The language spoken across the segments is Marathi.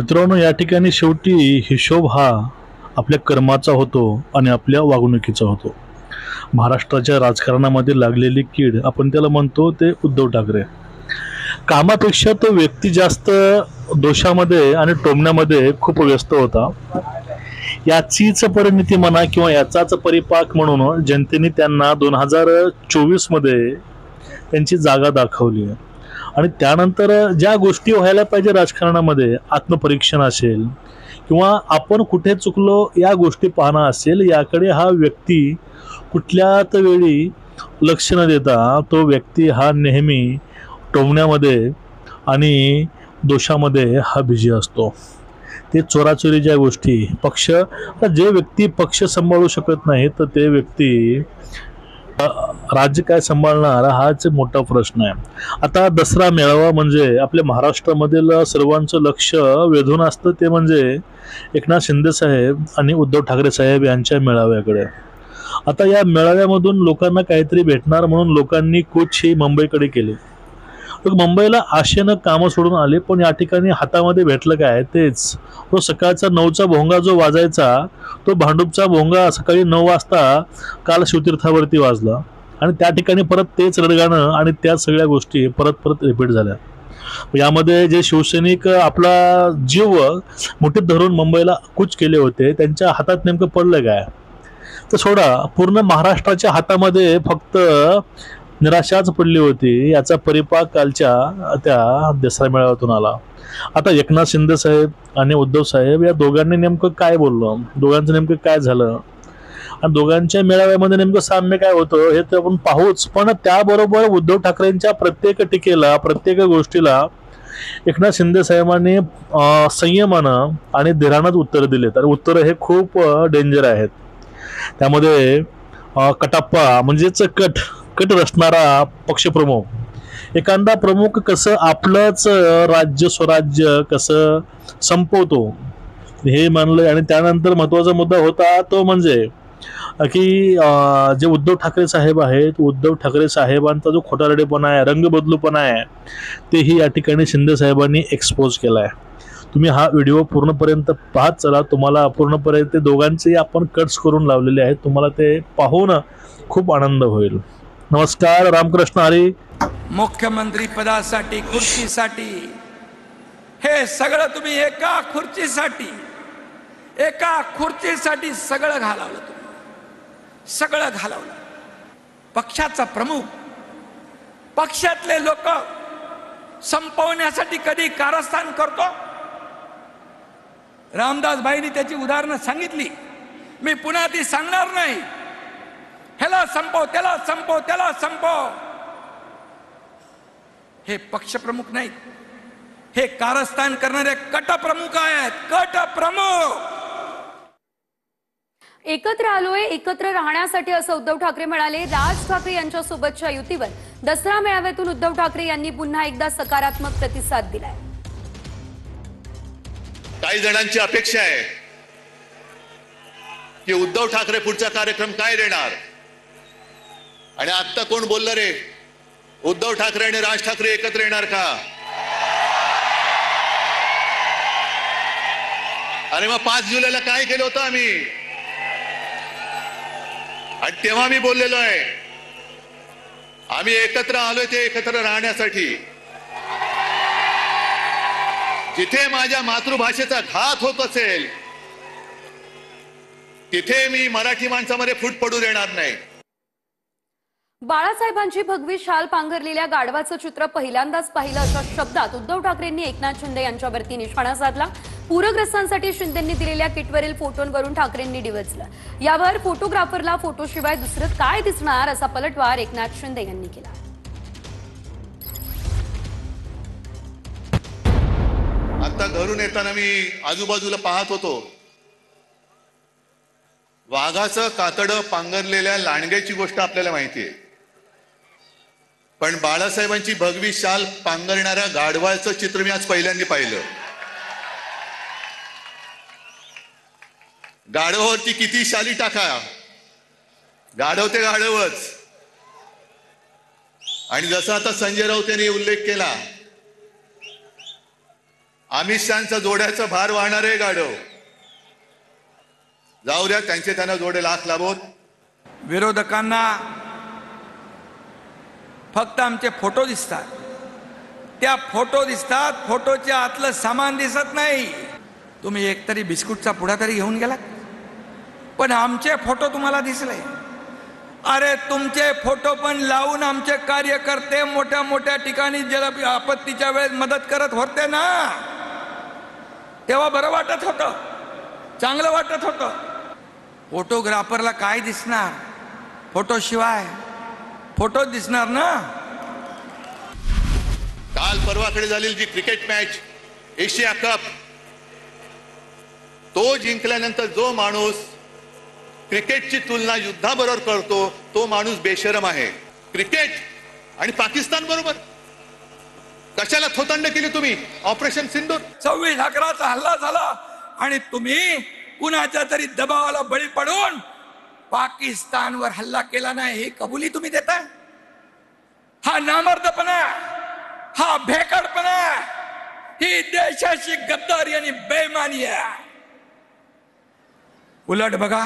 मित्रांनो, या ठिकाणी शेवटी हिशोब हा आपल्या कर्माचा होतो आणि आपल्या वागणुकीचा होतो. महाराष्ट्राच्या राजकारणामध्ये लागलेली कीड आपण त्याला म्हणतो ते उद्धव ठाकरे. कामापेक्षा तो व्यक्ती जास्त दोषामध्ये आणि टोमण्यामध्ये खूप व्यस्त होता. याचीच परिणिती म्हणा किंवा याचाच परिपाक म्हणून जनतेने त्यांना 2024 मध्ये त्यांची जागा दाखवली आणि त्यानंतर ज्या गोष्टी व्हायला पाहिजे राजकारणामध्ये, आत्मपरीक्षण असेल किंवा आपण कुठे चुकलो या गोष्टी पाहणं असेल, याकडे हा व्यक्ती कुठल्याच वेळी लक्ष न देता तो व्यक्ती हा नेहमी टोमण्यामध्ये आणि दोषामध्ये हा बिझी असतो. ते चोराचोरीच्या गोष्टी पक्ष, जे व्यक्ती पक्ष सांभाळू शकत नाही तर ते व्यक्ती राज्य काय सांभाळणार हाच मोठा प्रश्न आहे. आता दसरा मेळावा म्हणजे आपल्या महाराष्ट्रामधील सर्वांचं लक्ष वेधून असतं, ते म्हणजे एकनाथ शिंदे साहेब आणि उद्धव ठाकरे साहेब यांच्या मेळाव्याकडे. आता या मेळाव्यामधून लोकांना काहीतरी भेटणार म्हणून लोकांनी कूच ही मुंबईकडे केली. लोक मुंबईला आशेनं कामं सोडून आले, पण या ठिकाणी हातामध्ये भेटलं काय? तेच तो सकाळचा 9चा भोंगा जो वाजायचा, तो भांडूपचा भोंगा सकाळी 9 वाजता काल शिवतीर्थावरती वाजला आणि त्या ठिकाणी परत तेच रडगाणं आणि त्या सगळ्या गोष्टी परत परत रिपीट झाल्या. यामध्ये जे शिवसैनिक आपला जीव मुठीत धरून मुंबईला कूच केले होते, त्यांच्या हातात नेमकं पडलं काय? तर सोडा, पूर्ण महाराष्ट्राच्या हातामध्ये फक्त निराशाच पडली होती. याचा परिपाक कालच्या त्या दसरा मेळाव्यातून आला. आता एकनाथ शिंदे साहेब आणि उद्धव साहेब या दोघांनी नेमकं काय बोललं, दोघांचं नेमकं काय झालं आणि दोघांच्या मेळाव्यामध्ये नेमकं साम्य काय होतं हे तर आपण पाहूच. पण त्याबरोबर उद्धव ठाकरेंच्या प्रत्येक टीकेला, प्रत्येक गोष्टीला एकनाथ शिंदे साहेबांनी संयमानं आणि धीरानंच उत्तर दिलेत आणि उत्तर हे खूप डेंजर आहेत. त्यामध्ये कटाप्पा म्हणजेच कट रचणारा पक्षप्रमुख, एखादा प्रमुख कसं आपलंच राज्य स्वराज्य कसं संपवतो हे मानलं. आणि त्यानंतर महत्त्वाचा मुद्दा होता तो म्हणजे की जे उद्धव ठाकरे साहेब आहेत, उद्धव ठाकरे साहेबांचा जो खोटारडेपणा आहे, रंगबदलूपणा आहे, तेही या ठिकाणी शिंदे साहेबांनी एक्सपोज केला आहे. तुम्ही हा व्हिडिओ पूर्णपर्यंत पाहत चला, तुम्हाला पूर्णपर्यंत दोघांचे आपण कट्स करून लावलेले आहेत, तुम्हाला ते पाहून खूप आनंद होईल. नमस्कार, रामकृष्ण हरी. मुख्यमंत्री पदासाठी, खुर्चीसाठी हे सगळं तुम्ही एका खुर्चीसाठी सगळं घालवलं, तुम्ही सगळं घालवलं. पक्षाचा प्रमुख, पक्षातले लोक संपवण्यासाठी कधी कारस्थान करतो. रामदास भाईंनी त्याची उदाहरणं सांगितली, मी पुन्हा ती सांगणार नाही. ह्याला संपव, त्याला संपव, त्याला संपव. हे पक्षप्रमुख नाहीत, हे कारस्थान करणारे कटप्रमुख आहेत, कटप्रमुख. एकत्र आलोय, एकत्र राहण्यासाठी असं उद्धव ठाकरे म्हणाले. राज ठाकरे यांच्या सोबतच्या युतीवर दसरा मेळाव्यातून उद्धव ठाकरे यांनी पुन्हा एकदा सकारात्मक प्रतिसाद दिलाय. काही जणांची अपेक्षा आहे की उद्धव ठाकरे पुढचा कार्यक्रम काय देणार. आणि आता कोण बोललं रे, उद्धव ठाकरे आणि राज ठाकरे एकत्र येणार का? अरे मग 5 जुलैला काय केलं होतं आम्ही? आणि तेव्हा मी बोललेलो आहे, आम्ही एकत्र आलोय ते एकत्र राहण्यासाठी. जिथे माझ्या मातृभाषेचा घात होत असेल तिथे मी मराठी माणसामध्ये फूट पडू देणार नाही. बाळासाहेबांची भगवी शाल पांघरलेल्या गाढवाचं चित्र पहिल्यांदाच पाहिलं अशा शब्दात उद्धव ठाकरेंनी एकनाथ शिंदे यांच्यावरती निशाणा साधला. पूरग्रस्तांसाठी शिंदेंनी दिलेल्या किटवरील फोटोंवरून ठाकरेंनी डिवचलं. यावर फोटोग्राफरला फोटोशिवाय दुसरं काय दिसणार असा पलटवार एकनाथ शिंदे यांनी केला. आता घरून येताना मी आजूबाजूला पाहत होतो, वाघाचं कातडं पांघरलेल्या लांडग्याची गोष्ट आपल्याला माहिती आहे, पण बाळासाहेबांची भगवी शाल पांघरणाऱ्या गाढवाचं चित्र मी आज पहिल्यांदा पाहिलं. गाढवावरती किती शाली टाका, गाढव ते गाढवच. आणि जसं आता संजय राऊत यांनी उल्लेख केला, अमित शहाचा जोड्याचं भार वाहणारे गाढव. जाऊ द्या, त्यांचे त्यांना जोडे लाख लाभोत. विरोधकांना फक्त आमचे फोटो दिसतात, त्या फोटो दिसतात, फोटोच्या आतलं सामान दिसत नाही. तुम्ही एकतरी बिस्कुटचा पुडा तरी घेऊन गेलात, पण आमचे फोटो तुम्हाला दिसले. अरे तुमचे फोटो पण लावून आमचे कार्यकर्ते मोठ्या मोठ्या ठिकाणी जल आपत्तीच्या वेळेस मदत करत होते ना, तेव्हा बरं वाटत होतं, चांगलं वाटत होतं. फोटोग्राफरला काय दिसणार, फोटो शिवाय फोटो दिसणार ना. काल परवाकडे झालेली जी क्रिकेट मॅच एशिया कप, तो जिंकल्यानंतर जो माणूस क्रिकेटची तुलना युद्धाबरोबर करतो तो माणूस बेशरम आहे. क्रिकेट आणि पाकिस्तान बरोबर कशाला थोतांड केली तुम्ही? ऑपरेशन सिंदूर 26/11 हल्ला झाला आणि तुम्ही कुणाच्या तरी दबावाला बळी पडून पाकिस्तानवर हल्ला केला नाही, ही कबुली तुम्ही देताय. हा नामर्दपणा, हा भेकडपणा, ही देशाची गद्दारी आणि बेईमानी आहे. उलट बघा,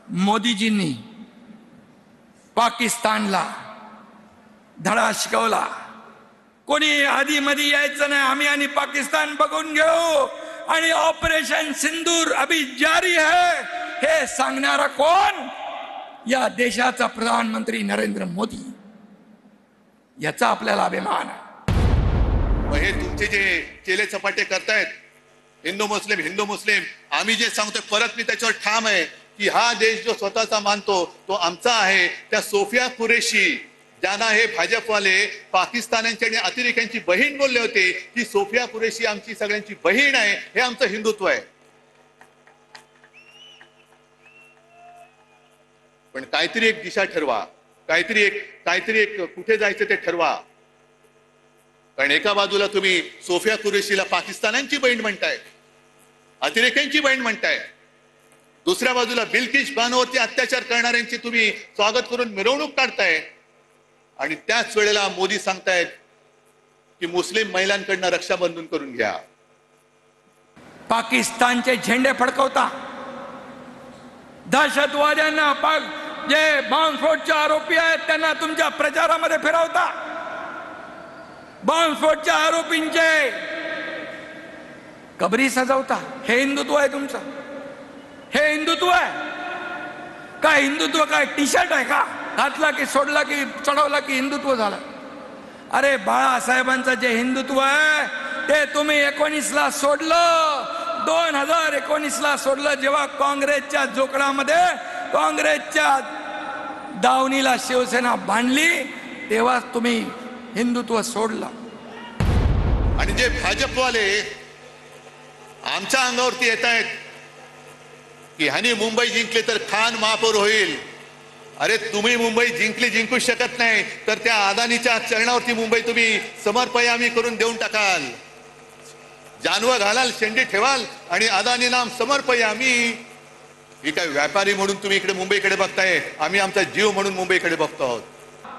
मोदीजींनी पाकिस्तानला धडा शिकवला. कोणी आधी मध्ये यायचं नाही, आम्ही आणि पाकिस्तान बघून घेऊ, आणि ऑपरेशन सिंदूर अभी जारी है हे सांगणारा कोण? या देशाचा प्रधानमंत्री नरेंद्र मोदी. याचा आपल्याला अभिमान आहे. मग हे तुमचे जे केले चपाटे करतायत, हिंदू मुस्लिम, आम्ही जे सांगतोय परत मी त्याच्यावर ठाम आहे की हा देश जो स्वतःचा मानतो तो आमचा आहे. त्या सोफिया कुरेशी ज्यांना हे भाजपवाले पाकिस्तानांची आणि अतिरेक्यांची बहीण बोलले होते, की सोफिया कुरेशी आमची सगळ्यांची बहीण आहे, हे आमचं हिंदुत्व आहे. पण काहीतरी एक दिशा ठरवा, काहीतरी एक कुठे जायचं ते ठरवा. कारण एका बाजूला तुम्ही सोफिया कुरेशीला पाकिस्तानांची बहीण म्हणताय, अतिरेक्यांची बहीण म्हणताय, दुसऱ्या बाजूला बिल्किश बानोवरती अत्याचार करणाऱ्यांची तुम्ही स्वागत करून मिरवणूक काढताय, आणि त्याच वेळेला मोदी सांगतायत की मुस्लिम महिलांकडनं रक्षाबंधन करून घ्या. पाकिस्तानचे झेंडे फडकवता, दहशतवाद्यांना जे बॉम्बस्फोटचे आरोपी आहेत त्यांना तुमच्या प्रचारामध्ये फिरवता. बॉम्बस्फोटच्या आरोपींचे कबरी सजवता. हे हिंदुत्व आहे तुमचं? हे हिंदुत्व आहे का? हिंदुत्व काय टी शर्ट आहे का? घातला की सोडला की चढवला की हिंदुत्व झालं? अरे बाळासाहेबांचं जे हिंदुत्व आहे ते तुम्ही 19ला सोडलं, 2019ला सोडलं. जेव्हा काँग्रेसच्या जोकडामध्ये, काँग्रेसच्या दावणीला शिवसेना बांधली, तेव्हा तुम्ही हिंदुत्व सोडलं. आणि जे भाजपवाले आमच्या अंगावरती येत आहेत की ह्यानी मुंबई जिंकले तर खान महापौर होईल. अरे तुम्ही मुंबई जिंकू शकत नाही तर त्या अदानीच्या चरणावरती मुंबई तुम्ही समर्पयामी करून देऊन टाकाल. जानवं घालाल, शेंडी ठेवाल आणि अदानी नाम समर्पयामी. ही काय व्यापारी म्हणून तुम्ही इकडे मुंबईकडे बघताय, आम्ही आमचा जीव म्हणून मुंबईकडे बघतो आहोत.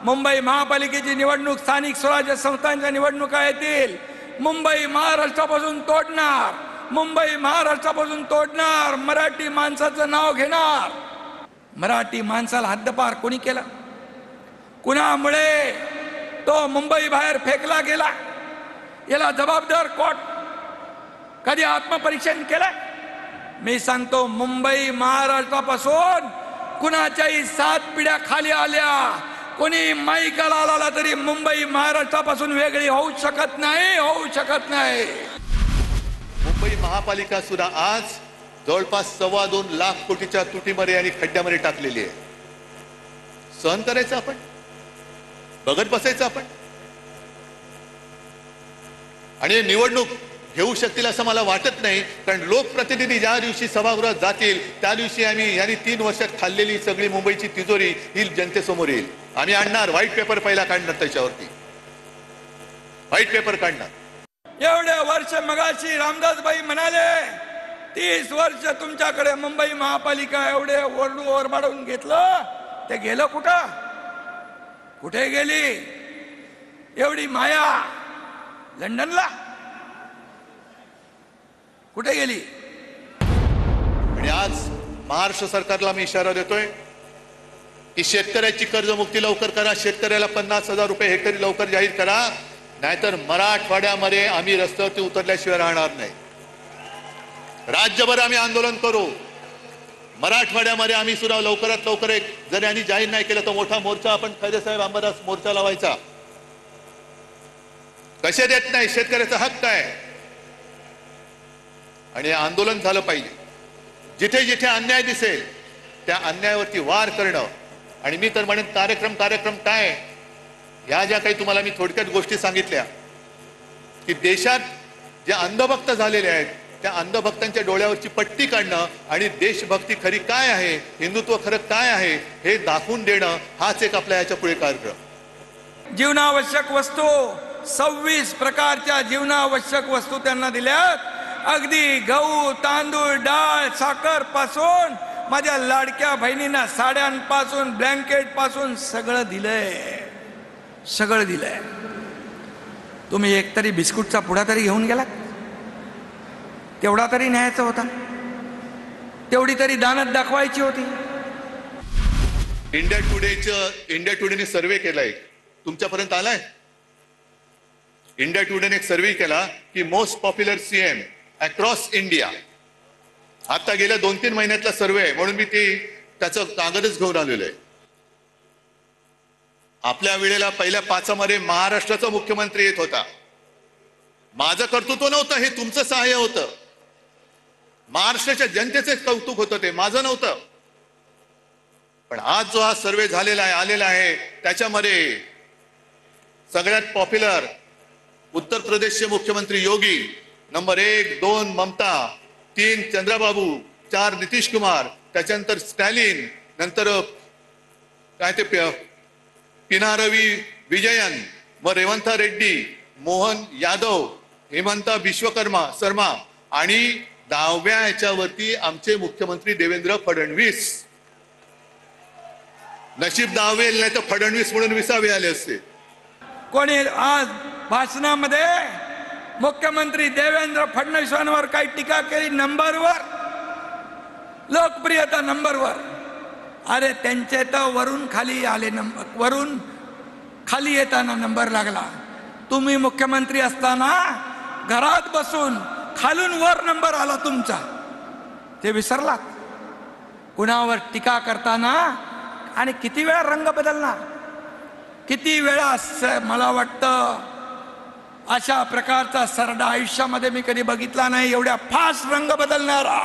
मुंबई महापालिकेची निवडणूक, स्थानिक स्वराज्य संस्थांच्या निवडणुका येतील. मुंबई महाराष्ट्रापासून तोडणार, मुंबई महाराष्ट्रापासून तोडणार. मराठी माणसाचं नाव घेणार. मराठी माणसाला हद्दपार कोणी केलं? कुणामुळे तो मुंबई बाहेर फेकला गेला? याला जबाबदार कोण? कधी आत्मपरीक्षण केलं? मी सांगतो, मुंबई महाराष्ट्रापासून कुणाच्याही 7 पिढ्या खाली आल्या, कोणी माईकाला आला तरी मुंबई महाराष्ट्रापासून वेगळी होऊ शकत नाही, होऊ शकत नाही. मुंबई महापालिका सुद्धा आज जवळपास 2.25 लाख कोटीच्या तुटीमध्ये आणि खड्ड्यामध्ये टाकलेली आहे. सहन करायचं आपण? बघत बसायचं आपण? आणि निवडणूक घेऊ शकतील असं मला वाटत नाही. कारण लोकप्रतिनिधी ज्या दिवशी सभागृहात जातील त्या दिवशी आम्ही यांनी 3 वर्षात खाल्लेली सगळी मुंबईची तिजोरी ही जनतेसमोर येईल. आम्ही आणणार व्हाईट पेपर, पहिला काढणार, त्याच्यावरती व्हाईट पेपर काढणार. एवढे वर्ष मगाशी रामदासबाई म्हणाले 30 वर्ष तुमच्याकडे मुंबई महापालिका, एवढे ओरबाडून घेतलं, ते गेलं कुठं? कुठे गेली एवढी माया? लंडनला? कुठे गेली? आणि आज महाराष्ट्र सरकारला मी इशारा देतोय की शेतकऱ्याची कर्जमुक्ती लवकर करा, शेतकऱ्याला 50,000 रुपये हेक्टरी लवकर जाहीर करा, नाहीतर मराठवाड्यामध्ये आम्ही रस्त्यावरती उतरल्याशिवाय राहणार नाही. राज्यभर आम्ही आंदोलन करू, मराठवाड्यामध्ये आम्ही सुद्धा लवकरात लवकर एक, जर यांनी जाहीर नाही केलं तर मोठा मोर्चा आपण खैरे साहेब अंबादास मोर्चा लावायचा. कसे देत नाही, शेतकऱ्याचा हक्क आहे आणि आंदोलन झालं पाहिजे. जिथे जिथे अन्याय दिसेल त्या अन्यायावरती वार करणं. आणि मी तर म्हणेन कार्यक्रम काय, ह्या ज्या काही तुम्हाला मी थोडक्यात गोष्टी सांगितल्या की देशात जे अंधभक्त झालेले आहेत त्या अंधभक्तांच्या डोळ्यावरची पट्टी काढणं आणि देशभक्ती खरी काय आहे, हिंदुत्व खरं काय आहे हे दाखवून देणं, हाच एक आपल्या याच्या पुढे कार्यक्रम. जीवनावश्यक वस्तू 26 प्रकारच्या जीवनावश्यक वस्तू त्यांना दिल्यात. अगदी गहू, तांदूळ, डाळ, साखर पासून माझ्या लाडक्या बहिणींना साड्यांपासून ब्लँकेट पासून सगळं दिलंय. तुम्ही एकतरी बिस्कुटचा पुडा तरी घेऊन गेलात, तेवढा तरी न्यायचा होता, तेवढी तरी दानत दाखवायची होती. इंडिया टुडेने सर्वे केलाय, तुमच्यापर्यंत आलाय? इंडिया टुडेने एक सर्वे केला की most popular CM across India. आता गेल्या 2-3 महिन्यातला सर्वे आहे, म्हणून मी त्याचं कागदच घेऊन आलेलो आहे. आपल्या वेळेला पहिल्या 5 मध्ये महाराष्ट्राचा मुख्यमंत्री येत होता. माझं कर्तृत्व नव्हतं, हे तुमचं सहाय्य होतं. महाराष्ट्राच्या जनतेचे कौतुक होतं, ते माझं नव्हतं. पण आज जो हा सर्वे झालेला आहे, आलेला आहे, त्याच्यामध्ये सगळ्यात पॉप्युलर उत्तर प्रदेशचे मुख्यमंत्री योगी, नंबर 1, 2 ममता, 3 चंद्रबाबू, 4 नितीश कुमार, त्याच्यानंतर स्टॅलिन, नंतर काय ते पिनारवी विजयन, मग रेवंथा रेड्डी, मोहन यादव, हेमंता विश्वकर्मा शर्मा आणि 10व्या याच्यावरती आमचे मुख्यमंत्री देवेंद्र फडणवीस. नशीब 10वे नाही तर फडणवीस म्हणून 20वे आले असते. कोणी आज भाषणामध्ये मुख्यमंत्री देवेंद्र फडणवीसांवर काही टीका केली, नंबरवर, लोकप्रियता नंबरवर. अरे त्यांचे तर वरून खाली आले, वरून खाली येताना नंबर लागला. तुम्ही मुख्यमंत्री असताना घरात बसून खालून वर नंबर आला तुमचा, ते विसरलात. कुणावर टीका करताना आणि किती वेळा रंग बदलणार, किती वेळा. मला वाटतं अशा प्रकारचा सरडा आयुष्यामध्ये मी कधी बघितला नाही, एवढ्या फास्ट रंग बदलणारा.